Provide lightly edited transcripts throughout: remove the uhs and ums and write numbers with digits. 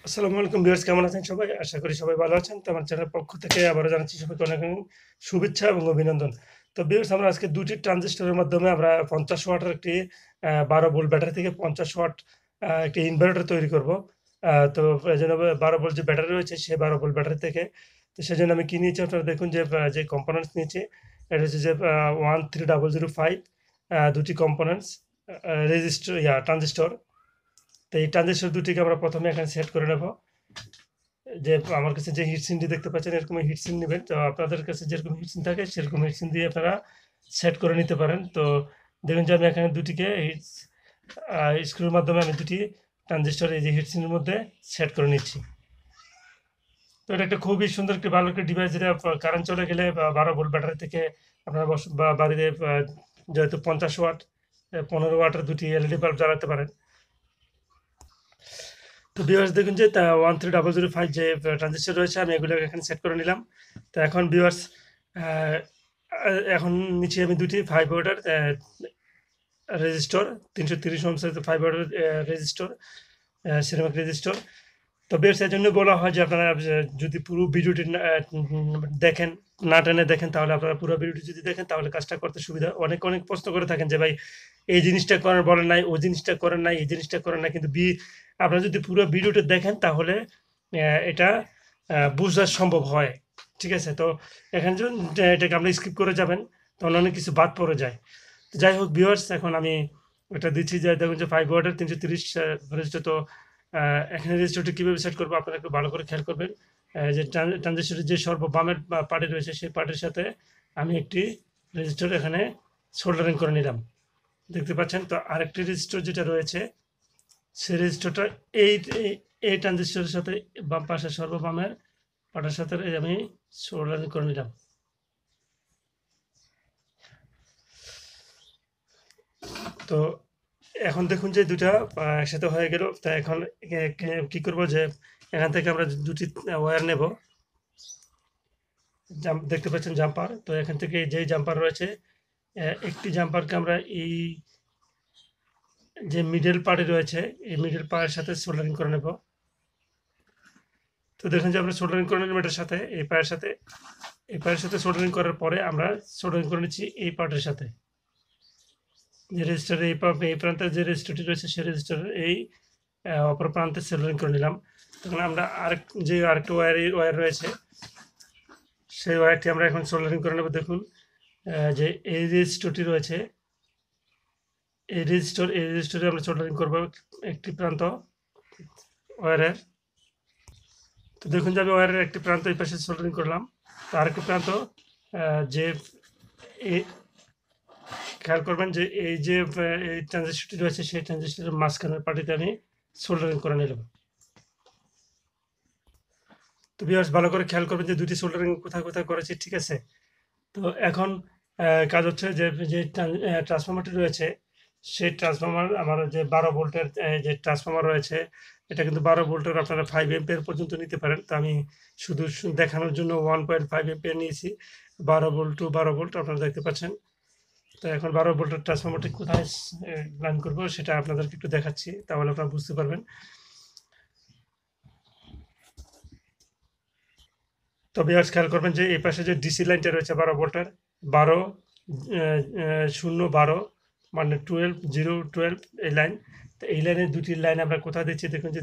আসসালামু আলাইকুম ভিউয়ার্স, কেমন আছেন সবাই? আশা করি সবাই ভালো আছেন। তো আমার চ্যানেলের পক্ষ থেকে আবারও জানাচ্ছি সবাইকে অনেক অনেক শুভেচ্ছা এবং অভিনন্দন। তো ভিউয়ার্স, আমরা আজকে ২ টি ট্রানজিস্টরের মাধ্যমে আমরা ৫০ ওয়াটের একটি ১২ ভোল্ট ব্যাটারি থেকে ৫০ ওয়াট একটি ইনভার্টার তৈরি করব। তো এজন্য ১২ ভোল্ট যে ব্যাটারি রয়েছে সেই ১২ ভোল্ট ব্যাটারি থেকে, তো সেজন্য আমি কি নিয়েছি আপনারা দেখুন যে কম্পোনেন্টস নিয়েছি। এটা হচ্ছে যে 13005 ২ টি কম্পোনেন্টস, রেজিস্টর ট্রানজিস্টর। তো এই ট্রানজিস্টর দুটিকে আমরা প্রথমে এখানে সেট করে নেব। যে আমার কাছে যে হিটসিনটি দেখতে পাচ্ছেন, এরকম হিটসিন নেবেন। তো আপনাদের কাছে যেরকম হিটসিন থাকে সেরকম হিটসিন দিয়ে আপনারা সেট করে নিতে পারেন। তো দেখুন যে আমি এখানে দুটিকে স্ক্রুর মাধ্যমে আমি দুটি ট্রানজিস্টর এই যে হিটসিনের মধ্যে সেট করে নিচ্ছি। তো এটা একটা খুবই সুন্দর একটি ভালো একটা ডিভাইস, যেটা কারেন্ট চলে গেলে বা ১২ ভোল্ট ব্যাটারি থেকে আপনারা বা বাড়িতে যেহেতু ৫০ ওয়াট ১৫ ওয়াটের দুটি এলইডি বাল্ব জ্বালাতে পারেন। তো ভিউয়ার্স দেখুন যে 13005 যে ট্রানজিস্টর রয়েছে, আমি এগুলো এখানে সেট করে নিলাম। তো এখন ভিউয়ার্স, এখন নিচ্ছি আমি দুটি 5 ওয়াটের রেজিস্টর, ৩৩০ ওহমস এর 5 ওয়াটের রেজিস্টর, সিরামিক রেজিস্টর। তো ভিউয়ার্স, এজন্য বলা হয় যে আপনারা যদি পুরো ভিডিওটি দেখেন, না টেনে দেখেন, তাহলে আপনারা পুরো ভিডিওটি যদি দেখেন তাহলে কাজটা করতে সুবিধা। অনেক প্রশ্ন করে থাকেন যে ভাই এই জিনিসটা করার বলেন নাই, ওই জিনিসটা করেন নাই, এই জিনিসটা করেন নাই। কিন্তু আপনারা যদি পুরো ভিডিওটা দেখেন তাহলে এটা বুঝা সম্ভব হয়। ঠিক আছে? তো এখানে যখন এটাকে আপনি স্কিপ করে যাবেন তখন অনেক কিছু বাদ পড়ে যায়। তো যাই হোক ভিউয়ার্স, এখন আমি এটা দিচ্ছি যে দেখুন যে 5 ওয়াটের ৩৩০ রেজিস্টার। তো এখানে রেজিস্টারটি কীভাবে সেট করবো আপনারা একটু ভালো করে খেয়াল করবেন। যে ট্রানজিস্টরের যে সর্ববামের পার্টি রয়েছে সেই পার্টির সাথে আমি একটি রেজিস্টার এখানে সোল্ডারিং করে নিলাম। দেখতে পাচ্ছেন? তো আরেকটি রেজিস্টার যেটা রয়েছে সেই রেজিস্টারটা এই এই ট্রানজিস্টরের সাথে বাম পাশে সর্ববামের পার্টের সাথে আমি সোল্ডারিং করে নিলাম। তো এখন দেখুন যে দুটা একসাথে হয়ে গেল। তা এখন কি করব যে এখান থেকে আমরা দুটি ওয়্যার নেব। দেখতে পাচ্ছেন জাম্পার। তো এখান থেকে যেই জাম্পার রয়েছে, একটি জাম্পারকে আমরা এই যে মিডল পার্টে রয়েছে এই মিডল পার্টের সাথে সোল্ডারিং করে নেব। তো দেখুন যে আমরা সোল্ডারিং করে নিলাম এটার সাথে, এই পায়ের সাথে। এই পায়ের সাথে সোল্ডারিং করার পরে আমরা সোল্ডারিং করে নিচ্ছি এই পার্টের সাথে। যে রেজিস্টারের এই প্রান্তে যে রেজিস্টারটি রয়েছে সেই রেজিস্টারের এই অপর প্রান্তে সোল্ডারিং করে নিলাম। তখন আমরা আরেকটা ওয়্যার রয়েছে সেই ওয়্যারটি আমরা এখন সোল্ডারিং করে নেব। দেখুন যে এই রেজিস্টারটি রয়েছে, এই রেজিস্টারে আমরা সোল্ডারিং করব একটি প্রান্ত ওয়্যারের। তো দেখুন যে আমি ওয়্যারের একটি প্রান্ত এই পাশে সোল্ডারিং করলাম। তো আরেকটি প্রান্ত যে খেয়াল করবেন যে এই যে এই ট্রানজিস্টরটি রয়েছে সেই ট্রানজিস্টরের মাঝখানের পার্টিতে আমি সোল্ডারিং করে নিলাম। তো ভিউয়ার্স, ভালো করে খেয়াল করবেন যে দুটি সোল্ডারিং কোথায় কোথায় করেছি। ঠিক আছে? তো এখন কাজ হচ্ছে যে ট্রান্সফরমারটি রয়েছে সেই ট্রান্সফরমার, আমার যে ১২ ভোল্টের যে ট্রান্সফরমার রয়েছে, এটা কিন্তু ১২ ভোল্টের আপনারা 5 এম্পিয়ার পর্যন্ত নিতে পারেন। তো আমি শুধু দেখানোর জন্য 1.5 এম্পিয়ার নিয়েছি। ১২ ভোল্ট টু ১২ ভোল্ট আপনারা দেখতে পাচ্ছেন। তো এখন ১২ ভোল্টের ট্রান্সফরমারটি কোথায় লাইন করব সেটা আপনাদেরকে একটু দেখাচ্ছি, তাহলে আপনারা বুঝতে পারবেন। তো ভিউয়ার্স, খেয়াল করবেন যে এই পাশে যে ডিসি লাইনটা রয়েছে ১২ ভোল্টের, ১২ ০ ১২ মানে 12 0 12 এই লাইন। তো এই লাইনের দুটি লাইন আমরা কোথায় দিচ্ছি দেখুন যে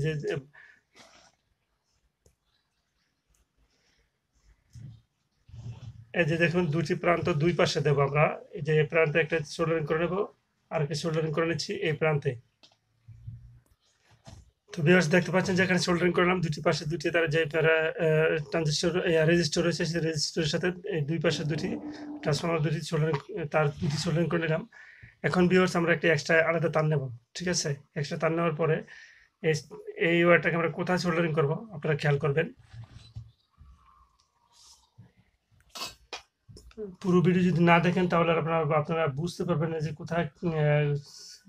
এই যে দেখুন দুটি প্রান্ত দুই পাশে দেবো আমরা। এই যে এই প্রান্তে একটা সোল্ডারিং করে নেব, আর একটা সোল্ডারিং করে নিচ্ছি এই প্রান্তে। তো ভিউয়ার্স, দেখতে পাচ্ছেন যে এখানে সোল্ডারিং করলাম দুটি পাশে দুটি তার যে ট্রানজিস্টর রেজিস্টার রয়েছে সেই রেজিস্টারের সাথে এই দুই পাশে দুটি ট্রান্সফরমার দুটি সোল্ডারিং, তার দুটি সোল্ডারিং করে নিলাম। এখন ভিউয়ার্স, আমরা একটা এক্সট্রা আলাদা তার নেব। ঠিক আছে? এক্সট্রা তার নেওয়ার পরে এই এই ওয়্যারটাকে আমরা কোথায় সোল্ডারিং করব আপনারা খেয়াল করবেন। পুরো ভিডিও যদি না দেখেন তাহলে আপনারা বুঝতে পারবেন না যে কোথায়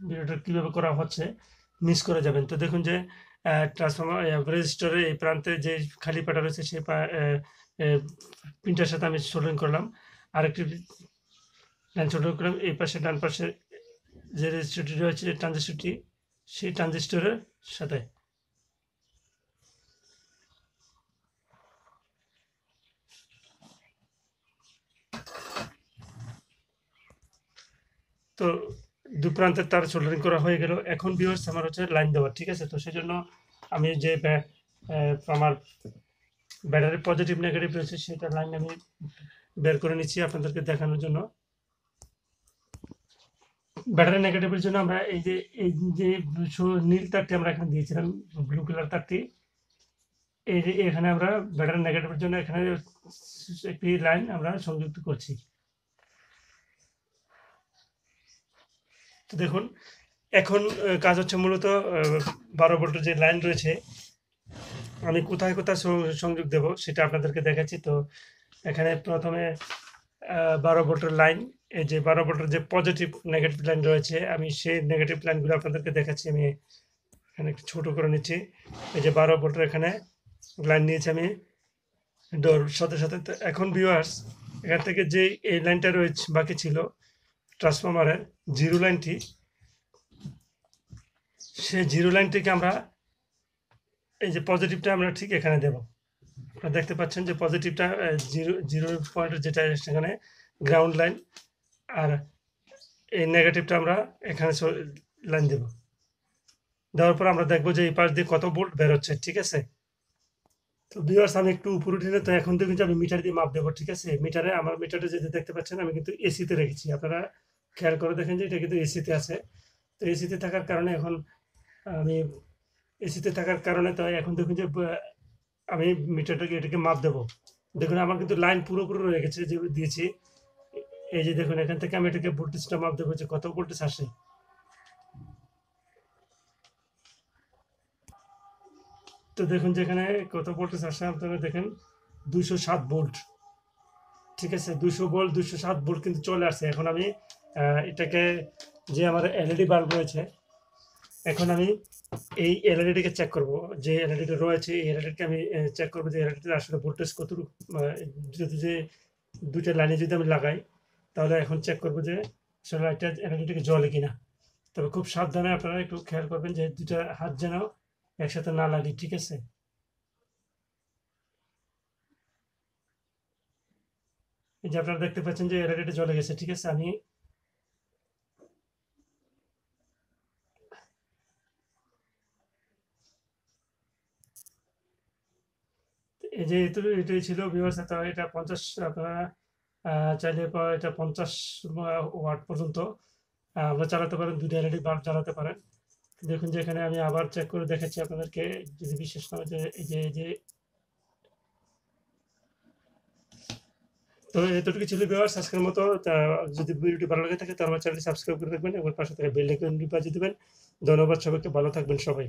ভিডিওটা কীভাবে করা হচ্ছে, মিস করে যাবেন। তো দেখুন যে ট্রান্সফরমার রেজিস্টারের এই প্রান্তে যে খালি পাটা রয়েছে সেই পিনটার সাথে আমি সোল্ডারিং করলাম। আরেকটি লাইন সোল্ডারিং করলাম এই পাশে ডান পাশে যে রেজিস্টারটি রয়েছে ট্রানজিস্টরটি, সেই ট্রানজিস্টরের সাথে। তো দুই প্রান্তের তার সোল্ডারিং করা হয়ে গেল। এখন ভিউয়ার্স আমার হচ্ছে লাইন দেওয়া, ঠিক আছে? তো সেজন্য আমি যে আমার ব্যাটারির পজিটিভ নেগেটিভ রয়েছে সেটা লাইন আমি বের করে নিচ্ছি আপনাদেরকে দেখানোর জন্য। ব্যাটারি নেগেটিভের জন্য আমরা এই যে নীল তারটি আমরা এখানে দিয়েছিলাম, ব্লু কালার তারটি, এই যে এখানে আমরা ব্যাটারি নেগেটিভের জন্য এখানে একটি লাইন আমরা সংযুক্ত করছি। তো দেখুন এখন কাজ হচ্ছে মূলত 12 ভোল্টের যে লাইন রয়েছে আমি কোথায় কোথায় সংযোগ দেব সেটা আপনাদেরকে দেখাচ্ছি। তো এখানে প্রথমে 12 ভোল্টের লাইন, এই যে 12 ভোল্টের যে পজিটিভ নেগেটিভ লাইন রয়েছে আমি সেই নেগেটিভ লাইনগুলো আপনাদেরকে দেখাচ্ছি। আমি এখানে একটু ছোট করে নিচ্ছি। এই যে 12 ভোল্টের এখানে লাইন নিয়েছি আমি ডোর সাথে সাথে। এখন ভিউয়ার্স এখান থেকে যে এই লাইনটা রয়েছে বাকি ছিল ট্রান্সফরমারের জিরো লাইনটি, সেই জিরো লাইনটিকে আমরা এই যে পজিটিভটা আমরা ঠিক এখানে দেব। আপনারা দেখতে পাচ্ছেন যে পজিটিভটা জিরো পয়েন্টের যেটা সেখানে গ্রাউন্ড লাইন, আর এই নেগেটিভটা আমরা এখানে লাইন দেব। দেওয়ার পর আমরা দেখবো যে এই পাশ দিয়ে কত ভোল্ট বের হচ্ছে, ঠিক আছে? তো ভিউয়ার্স আমি একটু উপরে উঠে, তো এখন দেখুন যে আমি মিটার দিয়ে মাপ দেবো, ঠিক আছে? মিটারে আমার মিটারে যেটা দেখতে পাচ্ছেন আমি কিন্তু এসিতে রেখেছি। আপনারা খেয়াল করে দেখেন যে এটা কিন্তু এসিতে আছে। তো এসিতে থাকার কারণে এখন আমি এসিতে থাকার কারণে তো এখন দেখুন যে আমি মিটারটাকে এটাকে মাপ দেবো। দেখুন আমার কিন্তু লাইন পুরোপুরি রয়ে গেছে যে দিয়েছি। এই যে দেখুন এখান থেকে আমি এটাকে ভোল্টেজটা মাপ দেবো যে কত ভোল্টেজ আসে। তো দেখুন যেখানে কত ভোল্টেজ আসে আপনারা দেখেন 207 ভোল্ট, ঠিক আছে? 200 ভোল্ট 207 ভোল্ট কিন্তু চলে আসছে। এখন আমি এটাকে যে আমার এলইডি বাল্ব রয়েছে, এখন আমি এই এলইডিটাকে চেক করব। যে এলইডিটা রয়েছে এই এলইডিটাকে আমি চেক করব যে এলইডিটা আসলে ভোল্টেজ কতটুকু, যদি যে দুইটা লাইনে যদি আমি লাগাই তাহলে এখন চেক করব যে আসলে লাইটটা এলইডিটাকে জ্বলে কিনা। তবে খুব সাবধানে আপনারা একটু খেয়াল করবেন যে দুইটা হাত যেন একসাথে না লাগে, ঠিক আছে? এই যে আপনারা দেখতে পাচ্ছেন যে এলইডিটা জ্বলে গেছে, ঠিক আছে? আমি এই যে এটাই ছিল ভিউয়ার্স। তো এটা 50 আপনারা চাইলে এটা 50 ওয়াট পর্যন্ত আমরা চালাতে পারেন, দুইটা এলইডি বাল্ব চালাতে পারেন। দেখুন যে এখানে আমি আবার চেক করে দেখাচ্ছি আপনাদেরকে, যদি বিশ্বাস না হয় যে এই যে তো এতটুকু ছিল ভিউয়ার্স আজকের মতো। যদি ভিডিওটি ভালো লাগে থাকে তাহলে আমার চ্যানেলটি সাবস্ক্রাইব করে রাখবেন এবং পাশে থাকা বেল আইকনটি বাজিয়ে দিবেন। ধন্যবাদ সবাইকে, ভালো থাকবেন সবাই।